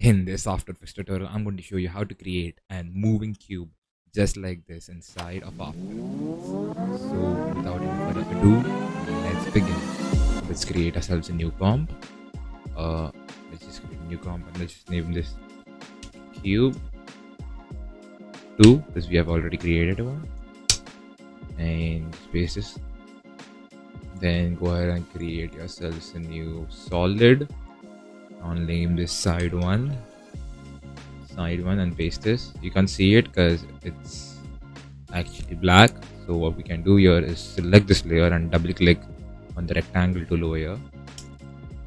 In this After Effects tutorial, I'm going to show you how to create a moving cube just like this inside of After Effects. So without any further ado, let's begin. Let's create ourselves a new comp. Uh, let's just create a new comp and let's just name this cube 2 because we have already created one. And spaces. Then go ahead and create yourselves a new solid. I'll name this side 1 and paste this. You can't see it because it's actually black. So what we can do here is select this layer and double click on the rectangle tool over here,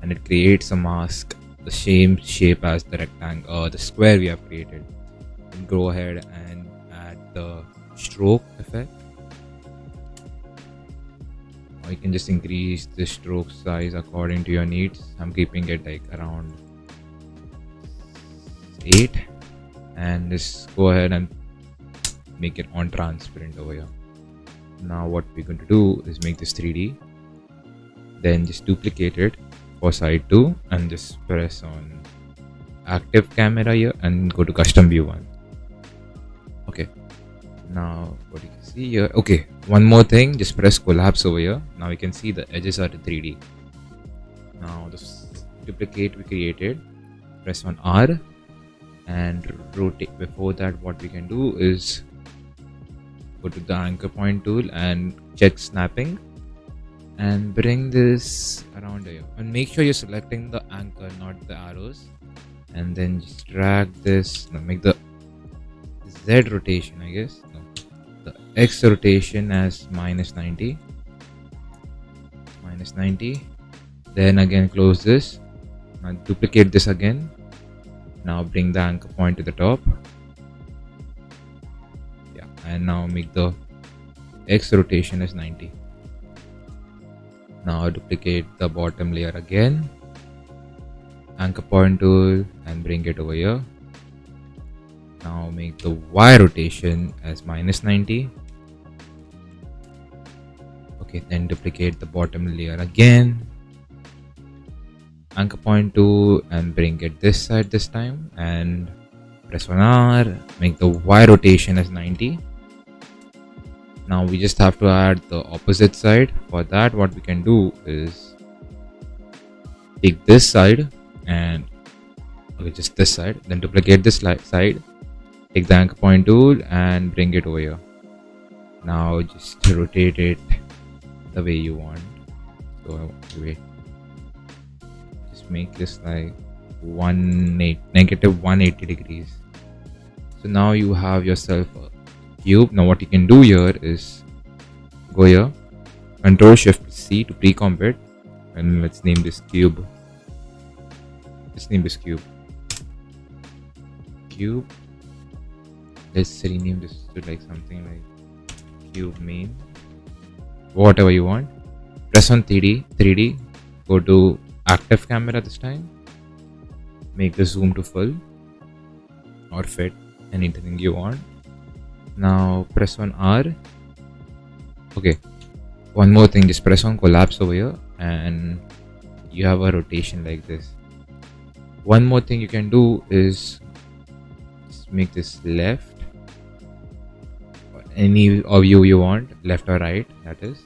and it creates a mask the same shape as the rectangle or the square we have created. And go ahead and add the stroke effect, or you can just increase the stroke size according to your needs. I'm keeping it like around 8, and just go ahead and make it on transparent over here. Now what we're going to do is make this 3D, then just duplicate it for side 2 and just press on active camera here and go to custom view 1. Okay, now what you can see here, okay, one more thing, just press collapse over here. Now you can see the edges are in 3D. Now this duplicate we created, press on R and rotate. Before that, what we can do is go to the anchor point tool and check snapping and bring this around here, and make sure you're selecting the anchor, not the arrows, and then just drag this. Now make the Z rotation, I guess, no, the X rotation as -90, then again close this. Now duplicate this again. Now bring the anchor point to the top, yeah, and now make the X rotation as 90. Now duplicate the bottom layer again, anchor point tool and bring it over here. Now make the Y rotation as -90. Okay, then duplicate the bottom layer again, anchor point tool and bring it this side this time, and press on R, make the Y rotation as 90. Now we just have to add the opposite side. For that, what we can do is take this side and okay, just this side, then duplicate this side, take the anchor point tool and bring it over here. Now just rotate it the way you want. So wait, just make this like -180 degrees. So now you have yourself a cube. Now what you can do here is go here, Control Shift C to pre-comp it, and let's name this cube. Let's name this cube. Let's rename this to like something like cube main. Whatever you want. Press on 3D. Go to active camera this time. Make the zoom to full or fit, anything you want. Now press on R. Okay, one more thing, just press on collapse over here and you have a rotation like this. One more thing you can do is just make this left, any view you want, left or right, that is.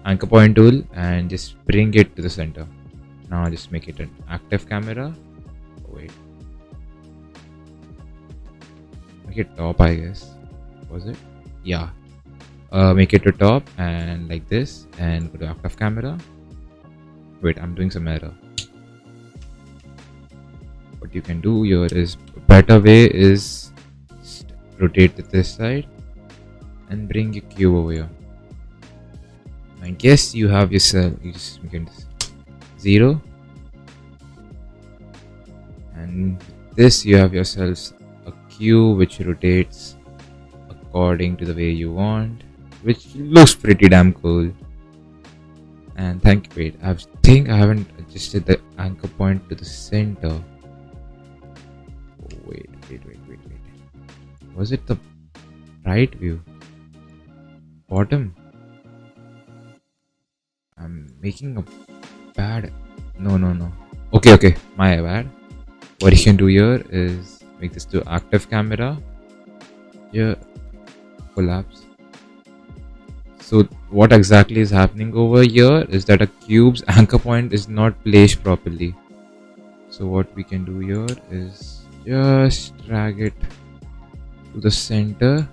Anchor point tool and just bring it to the center. Now just make it an active camera. Wait, make it top, I guess. Was it? Yeah. Make it to top and like this, and go to active camera. Wait, I'm doing some error. What you can do here is a better way is rotate to this side and bring your cube over here. I guess you have yourself, you just make it 0, and this you have yourselves a cube which rotates according to the way you want, which looks pretty damn cool. And wait, I think I haven't adjusted the anchor point to the center. Wait. Was it the right view? Bottom? I'm making a bad. No. Okay, my bad. What you can do here is make this to active camera. Here, collapse. So what exactly is happening over here is that a cube's anchor point is not placed properly. So what we can do here is just drag it to the center.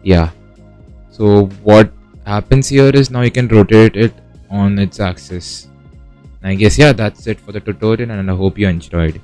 Yeah. So what happens here is now you can rotate it on its axis. I guess, yeah, that's it for the tutorial, and I hope you enjoyed.